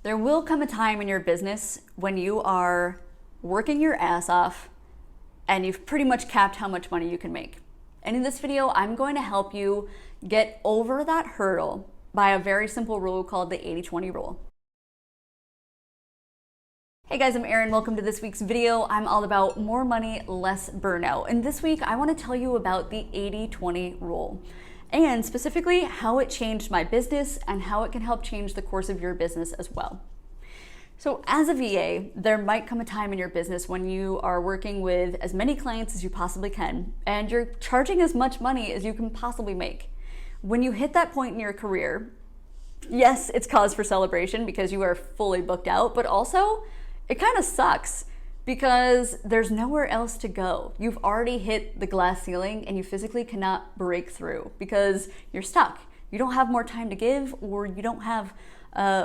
There will come a time in your business when you are working your ass off and you've pretty much capped how much money you can make. And in this video, I'm going to help you get over that hurdle by a very simple rule called the 80-20 rule. Hey guys, I'm Erin. Welcome to this week's video. I'm all about more money, less burnout. And this week, I want to tell you about the 80-20 rule, and specifically how it changed my business and how it can help change the course of your business as well. So as a VA, there might come a time in your business when you are working with as many clients as you possibly can, and you're charging as much money as you can possibly make. When you hit that point in your career, yes, it's cause for celebration because you are fully booked out, but also it kind of sucks because there's nowhere else to go. You've already hit the glass ceiling and you physically cannot break through because you're stuck. You don't have more time to give, or you don't have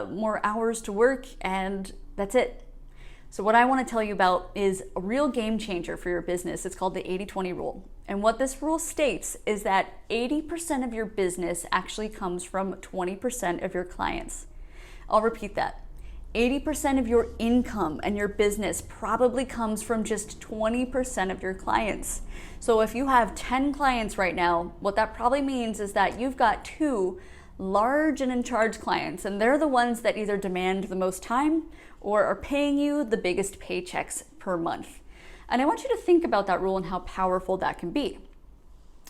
more hours to work, and that's it. So what I want to tell you about is a real game changer for your business. It's called the 80-20 rule. And what this rule states is that 80% of your business actually comes from 20% of your clients. I'll repeat that. 80% of your income and your business probably comes from just 20% of your clients. So if you have 10 clients right now, what that probably means is that you've got 2 large and in charge clients, and they're the ones that either demand the most time or are paying you the biggest paychecks per month. And I want you to think about that rule and how powerful that can be.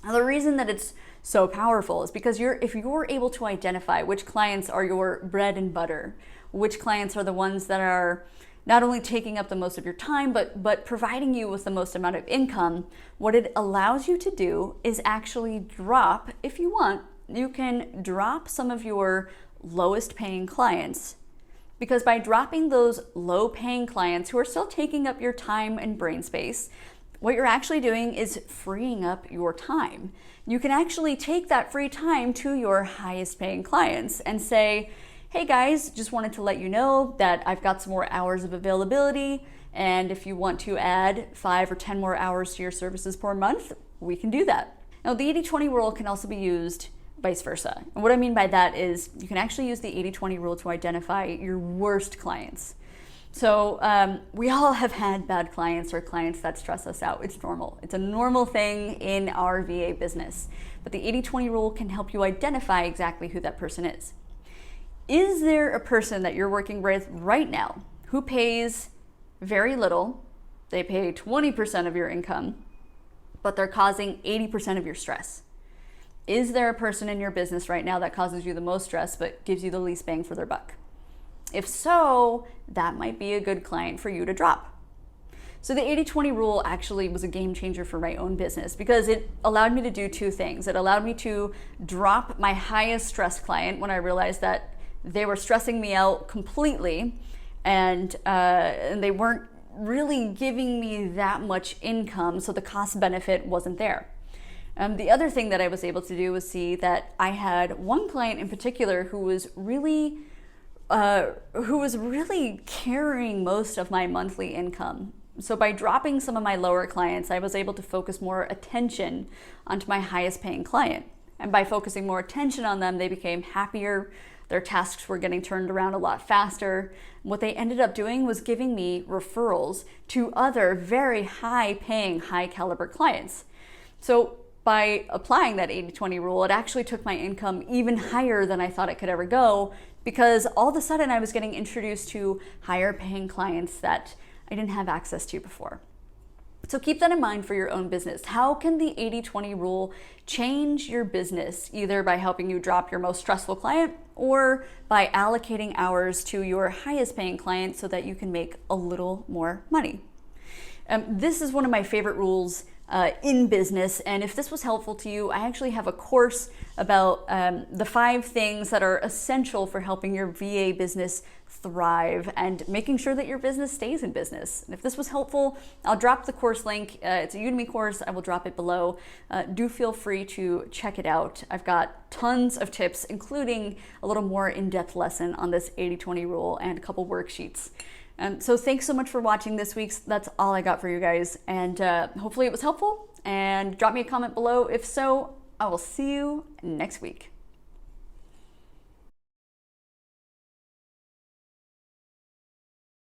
Now, the reason that it's so powerful is because if you're able to identify which clients are your bread and butter, which clients are the ones that are not only taking up the most of your time, but providing you with the most amount of income, what it allows you to do is actually drop, if you want, you can drop some of your lowest paying clients. Because by dropping those low paying clients who are still taking up your time and brain space, what you're actually doing is freeing up your time. You can actually take that free time to your highest paying clients and say, hey guys, just wanted to let you know that I've got some more hours of availability, and if you want to add 5 or 10 more hours to your services per month, we can do that. Now, the 80-20 rule can also be used vice versa. And what I mean by that is you can actually use the 80-20 rule to identify your worst clients. So we all have had bad clients or clients that stress us out. It's normal. It's a normal thing in our VA business. But the 80-20 rule can help you identify exactly who that person is. Is there a person that you're working with right now who pays very little? They pay 20% of your income, but they're causing 80% of your stress. Is there a person in your business right now that causes you the most stress but gives you the least bang for their buck? If so, that might be a good client for you to drop. So the 80-20 rule actually was a game changer for my own business because it allowed me to do 2 things. It allowed me to drop my highest stress client when I realized that they were stressing me out completely, and they weren't really giving me that much income, so the cost benefit wasn't there. The other thing that I was able to do was see that I had one client in particular who was really carrying most of my monthly income. So by dropping some of my lower clients, I was able to focus more attention onto my highest paying client. And by focusing more attention on them, they became happier. Their tasks were getting turned around a lot faster. What they ended up doing was giving me referrals to other very high paying, high caliber clients. So by applying that 80-20 rule, it actually took my income even higher than I thought it could ever go, because all of a sudden I was getting introduced to higher paying clients that I didn't have access to before. So keep that in mind for your own business. How can the 80-20 rule change your business, either by helping you drop your most stressful client or by allocating hours to your highest paying client so that you can make a little more money? This is one of my favorite rules in business, and if this was helpful to you, I actually have a course about the 5 things that are essential for helping your VA business thrive and making sure that your business stays in business. And if this was helpful, I'll drop the course link. It's a Udemy course. I will drop it below. Do feel free to check it out. I've got tons of tips, including a little more in-depth lesson on this 80-20 rule and a couple worksheets. So thanks so much for watching this week's. That's all I got for you guys. And hopefully it was helpful. And drop me a comment below. If so, I will see you next week.